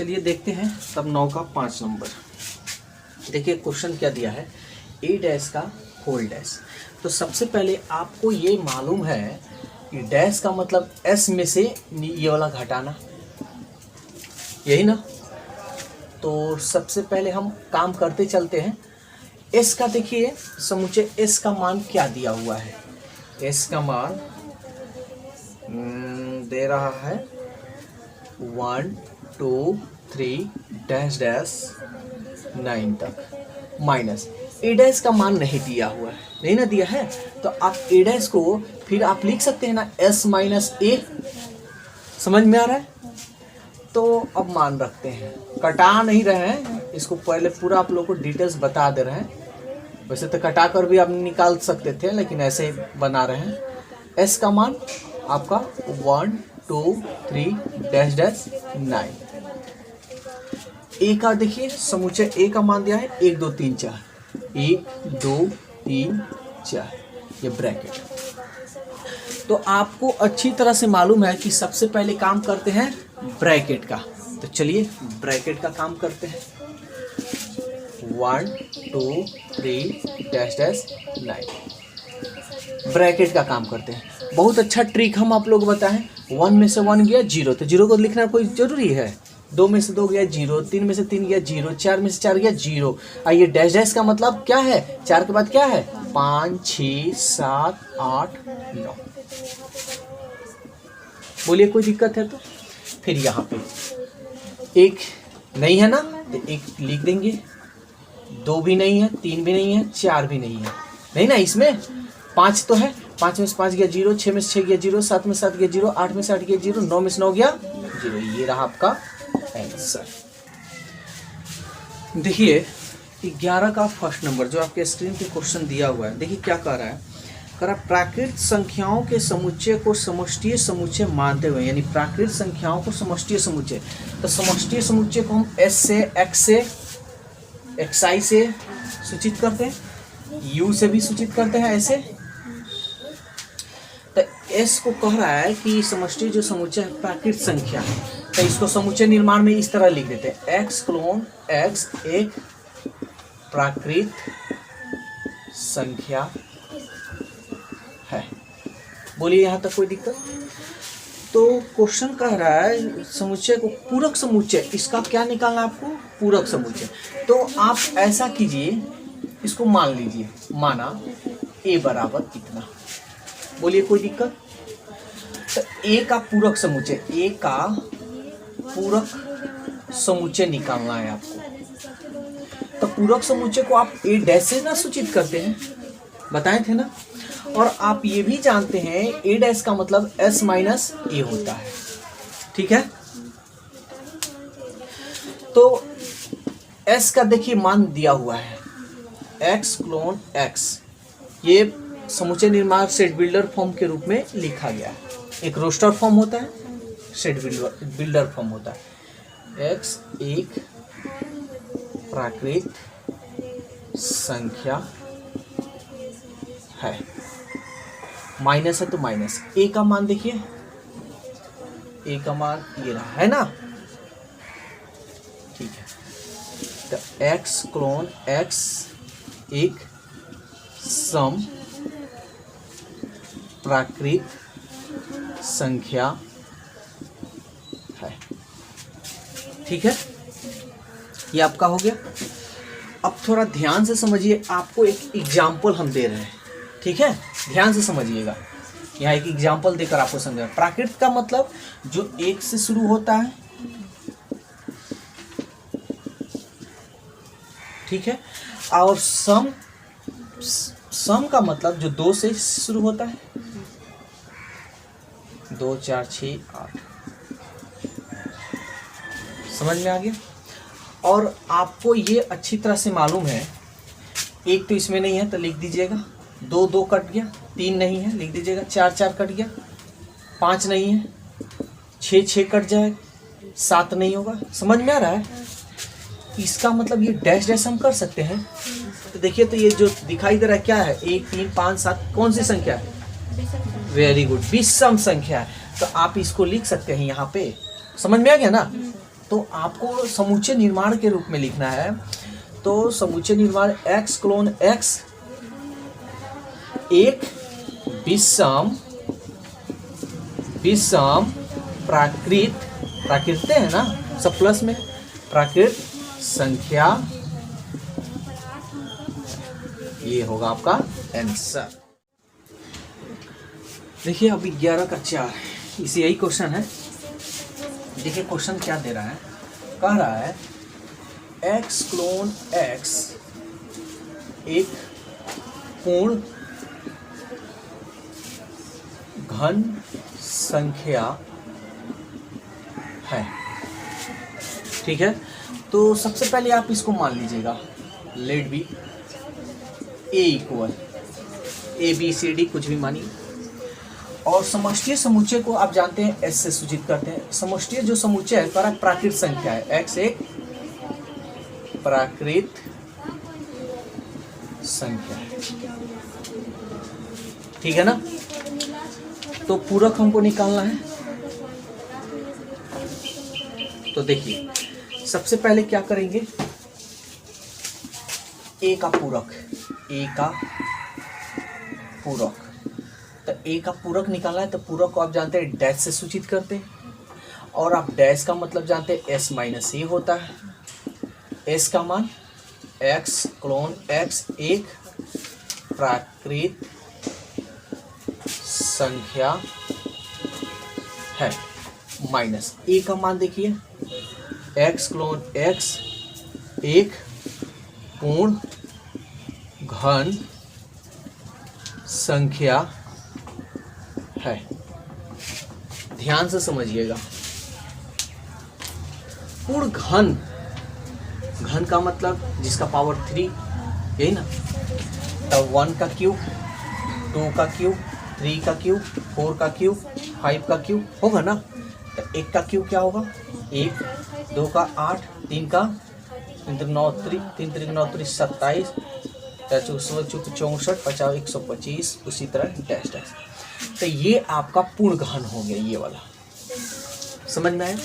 चलिए देखते हैं तब 9 का 5 नंबर। देखिए क्वेश्चन क्या दिया है, ए डैश का होल डैश। तो सबसे पहले आपको ये मालूम है कि डैश का मतलब एस में से ये वाला घटाना, यही ना। तो सबसे पहले हम काम करते चलते हैं। एस का देखिए समूचे एस का मान क्या दिया हुआ है। एस का मान दे रहा है 1 2 3 डैश डैश 9 तक माइनस ए डैश का मान नहीं दिया हुआ है, नहीं ना दिया है। तो आप ए डैश को फिर आप लिख सकते हैं ना एस माइनस ए। समझ में आ रहा है। तो अब मान रखते हैं, कटा नहीं रहे हैं इसको, पहले पूरा आप लोग को डिटेल्स बता दे रहे हैं। वैसे तो कटा कर भी आप निकाल सकते थे, लेकिन ऐसे ही बना रहे हैं। एस का मान आपका 1 2 3 डैश डैश 9। ए का देखिए समूचे ए का मान दिया है 1 2 3 4, 1 2 3 4, ये ब्रैकेट। तो आपको अच्छी तरह से मालूम है कि सबसे पहले काम करते हैं ब्रैकेट का। तो चलिए ब्रैकेट का काम करते हैं। 1 2 3 डैश डैश 9 ब्रैकेट का काम करते हैं। बहुत अच्छा ट्रिक हम आप लोग बताएं। 1 में से 1 गया 0, तो 0 को लिखना कोई जरूरी है। 2 में से 2 गया 0, 3 में से 3 गया 0, 4 में से 4 गया 0। आइए डैश डैश का मतलब क्या है, 4 के बाद क्या है 5 6 7 8 9। बोलिए कोई दिक्कत है तो। फिर यहाँ पे 1 नहीं है ना, तो 1 लिख देंगे। 2 भी नहीं है, 3 भी नहीं है, 4 भी नहीं है, नहीं ना। इसमें 5 तो है, 5 में से 5 गया 0, 6 में से 6 गया 0, 7 में से 7 गया 0, 8 में से 8 गया 0, 9 में से 9 गया 0। ये रहा आपका आंसर। देखिए 11 का फर्स्ट नंबर जो आपके स्क्रीन पे क्वेश्चन दिया हुआ है। देखिए क्या कह रहा है, कह रहा प्राकृत संख्याओं के समुच्चय को समष्टीय समुच्चय मानते हुए, यानी प्राकृत संख्याओं को समष्टीय समुच्चय। तो समष्टीय समुच्चय को हम एस से, एक्स से, एक्सआई से सूचित करते हैं, यू से भी सूचित करते हैं ऐसे। तो एस को कह रहा है कि समष्टि जो समुच्चय है प्राकृत संख्या, तो इसको समुच्चय निर्माण में इस तरह लिख देते हैं, एक्स क्लोन एक्स एक प्राकृत संख्या है। बोलिए यहाँ तक कोई दिक्कत। तो क्वेश्चन कह रहा है समुच्चय को पूरक समुच्चय, इसका क्या निकालना आपको, पूरक समुच्चय। तो आप ऐसा कीजिए, इसको मान लीजिए, माना ए बराबर कितना। बोलिए कोई दिक्कत। तो ए का पूरक समुच्चय, ए का पूरक समुच्चय निकालना है आपको। तो पूरक समुच्चय को आप ए डैश से ना सूचित करते हैं, बताए थे ना। और आप ये भी जानते हैं ए डैश का मतलब एस माइनस ए होता है, ठीक है। तो एस का देखिए मान दिया हुआ है एक्स क्लोन एक्स, ये समुच्चय निर्माण सेट बिल्डर फॉर्म के रूप में लिखा गया है। एक रोस्टर फॉर्म होता है, सेट बिल्डर फॉर्म होता है। एक्स एक प्राकृत संख्या है, माइनस है तो माइनस। ए का मान देखिए, ए का मान ये रहा है ना, ठीक है। तो एक्स क्लोन एक्स एक सम प्राकृत संख्या है, ठीक है। ये आपका हो गया। अब थोड़ा ध्यान से समझिए, आपको एक एग्जाम्पल हम दे रहे हैं, ठीक है। ध्यान से समझिएगा, यहाँ एक एग्जाम्पल देकर आपको समझा। प्राकृत का मतलब जो 1 से शुरू होता है, ठीक है। और सम का मतलब जो 2 से शुरू होता है, 2 4 6 8। समझ में आ गया। और आपको ये अच्छी तरह से मालूम है, 1 तो इसमें नहीं है तो लिख दीजिएगा, 2 2 कट गया, 3 नहीं है लिख दीजिएगा, 4 4 कट गया, 5 नहीं है, 6 6 कट जाएगा, 7 नहीं होगा। समझ में आ रहा है। इसका मतलब ये डैश डैश हम कर सकते हैं। तो देखिए, तो ये जो दिखाई दे रहा है क्या है, 1 3 5 7 कौन सी संख्या है, वेरी गुड, विषम संख्या है। तो आप इसको लिख सकते हैं यहाँ पे। समझ में आ गया ना। तो आपको समुच्चय निर्माण के रूप में लिखना है। तो समुच्चय निर्माण x क्लोन x एक विषम प्राकृत है ना, सब प्लस में, प्राकृत संख्या, ये होगा आपका आंसर। देखिए अभी 11 का 4 इसी यही क्वेश्चन है। देखिए क्वेश्चन क्या दे रहा है, कह रहा है x क्लोन x एक पूर्ण घन संख्या है। ठीक है, तो सबसे पहले आप इसको मान लीजिएगा, लेट बी ए इक्वल ABCD कुछ भी मानिए, और समष्टीय समुच्चय को आप जानते हैं S से सूचित करते हैं। समष्टीय जो समुच्चय है पर प्राकृत संख्या है, x एक प्राकृत संख्या है। ठीक है ना, तो पूरक हमको निकालना है। तो देखिए सबसे पहले क्या करेंगे, a का पूरक, तो a का पूरक निकालना है। तो पूरक को आप जानते हैं डैश से सूचित करते हैं, और आप डैश का मतलब जानते हैं s माइनस ए होता है। s का मान x क्लोन x एक प्राकृत संख्या है, माइनस a का मान देखिए x क्लोन x एक पूर्ण घन संख्या है। ध्यान से समझिएगा, पूर्ण घन, घन का मतलब जिसका पावर 3, यही ना। तब 1 का क्यूब, 2 का क्यूब, 3 का क्यूब, 4 का क्यूब, 5 का क्यूब होगा ना। तो 1 का क्यूब क्या होगा, 1, 2 का 8, 3 का 3 3 9 3 27, 64 50 125, उसी तरह डैश डैश। तो ये आपका पूर्ण घन हो गया, ये वाला समझ में आया।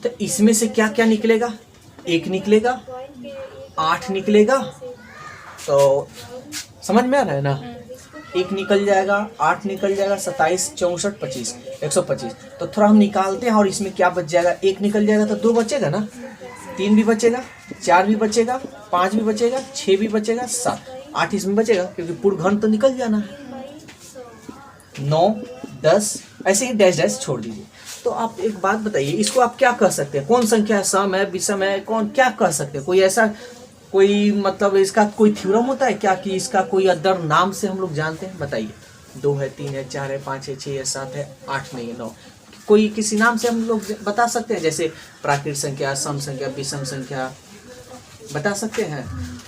तो इसमें से क्या क्या निकलेगा, 1 निकलेगा, 8 निकलेगा, तो समझ में आ रहा है ना। 1 निकल जाएगा, 8 निकल जाएगा, 27 64 25 125। तो थोड़ा हम निकालते हैं, और इसमें क्या बच जाएगा, 1 निकल जाएगा तो 2 बचेगा ना, 3 भी बचेगा, 4 भी बचेगा, 5 भी बचेगा, 6 भी बचेगा, 7 8 इसमें बचेगा, क्योंकि पूर्ण घन तो निकल जाना है। 9 10 ऐसे ही डैश डैश छोड़ दीजिए। तो आप एक बात बताइए, इसको आप क्या कह सकते हैं, कौन संख्या है, सम है, विषम है, कौन क्या कह सकते हैं, कोई ऐसा कोई मतलब इसका कोई थ्योरम होता है क्या कि इसका कोई अदर नाम से हम लोग जानते हैं, बताइए। 2 है, 3 है, 4 है, 5 है, 6 है, 7 है, 8 नहीं है, 9, कोई किसी नाम से हम लोग बता सकते हैं, जैसे प्राकृत संख्या, सम संख्या, विषम संख्या, बता सकते हैं?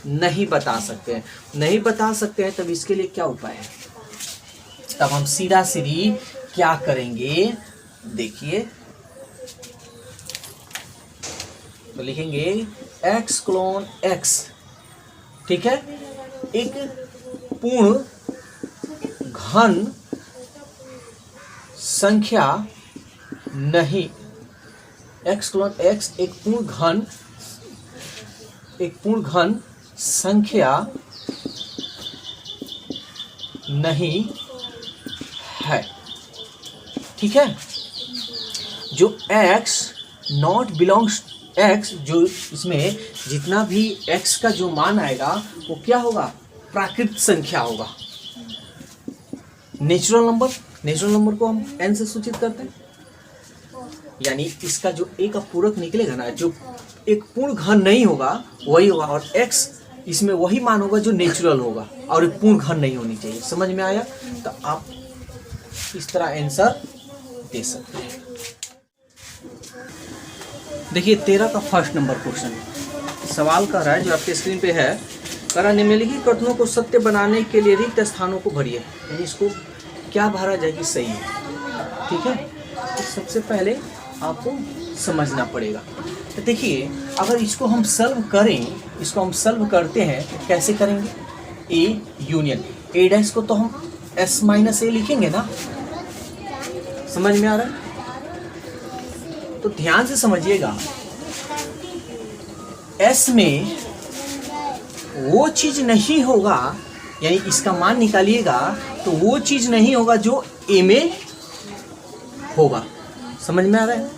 नहीं बता सकते हैं। नहीं बता सकते हैं, तब इसके लिए क्या उपाय है, तब हम सीधा सीधी क्या करेंगे, देखिए तो लिखेंगे x क्लोन x, ठीक है, एक पूर्ण घन संख्या नहीं, x क्लोन x एक पूर्ण घन संख्या नहीं है। ठीक है, जो x नॉट बिलोंग्स x, जो इसमें जितना भी x का जो मान आएगा वो क्या होगा, प्राकृत संख्या होगा, नेचुरल नंबर को हम n से सूचित करते हैं। यानी इसका जो a का पूरक निकलेगा ना, जो एक पूर्ण घन नहीं होगा वही होगा, और x इसमें वही मान होगा जो नेचुरल होगा, और एक पूर्ण घन नहीं होनी चाहिए। समझ में आया? तो आप इस तरह आंसर दे सकते हैं। देखिए 13 का फर्स्ट नंबर क्वेश्चन सवाल कर रहा है, जो आपके स्क्रीन पे है, कह रहा निम्नलिखित कथनों को सत्य बनाने के लिए रिक्त स्थानों को भरिए। यानी इसको क्या भरा जाएगी, सही है। ठीक है, तो सबसे पहले आपको समझना पड़ेगा। तो देखिए अगर इसको हम सॉल्व करें, इसको हम सॉल्व करते हैं तो कैसे करेंगे, ए यूनियन ए डैश को तो हम s माइनस ए लिखेंगे ना, समझ में आ रहा है? तो ध्यान से समझिएगा, एस में वो चीज नहीं होगा, यानी इसका मान निकालिएगा तो वो चीज नहीं होगा जो ए में होगा। समझ में आ रहा है?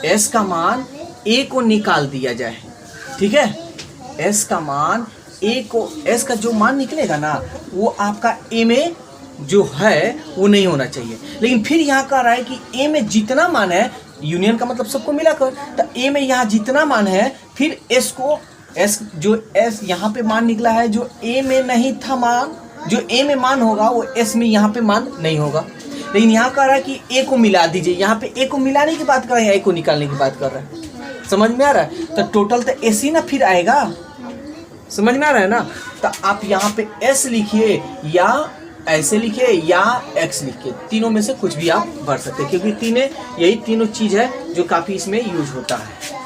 एस का मान ए को निकाल दिया जाए, ठीक है। एस का मान ए को, एस का जो मान निकलेगा ना वो आपका ए में जो है वो नहीं होना चाहिए। लेकिन फिर यहाँ कह रहा है कि ए में जितना मान है, यूनियन का मतलब सबको मिलाकर, तो ए में यहाँ जितना मान है फिर एस को, एस जो एस यहाँ पे मान निकला है जो ए में नहीं था मान, जो ए में मान होगा वो एस में यहाँ पे मान नहीं होगा। लेकिन यहाँ कह रहा है कि ए को मिला दीजिए, यहाँ पे ए को मिलाने की बात कर रहे हैं, ए को निकालने की बात कर रहे हैं। समझ में आ रहा है? तो टोटल तो एस ही ना फिर आएगा। समझ में आ रहा है ना? तो आप यहाँ पे एस लिखिए या ऐसे लिखिए या एक्स लिखिए, तीनों में से कुछ भी आप भर सकते हैं, क्योंकि यही तीनों चीज है जो काफी इसमें यूज होता है।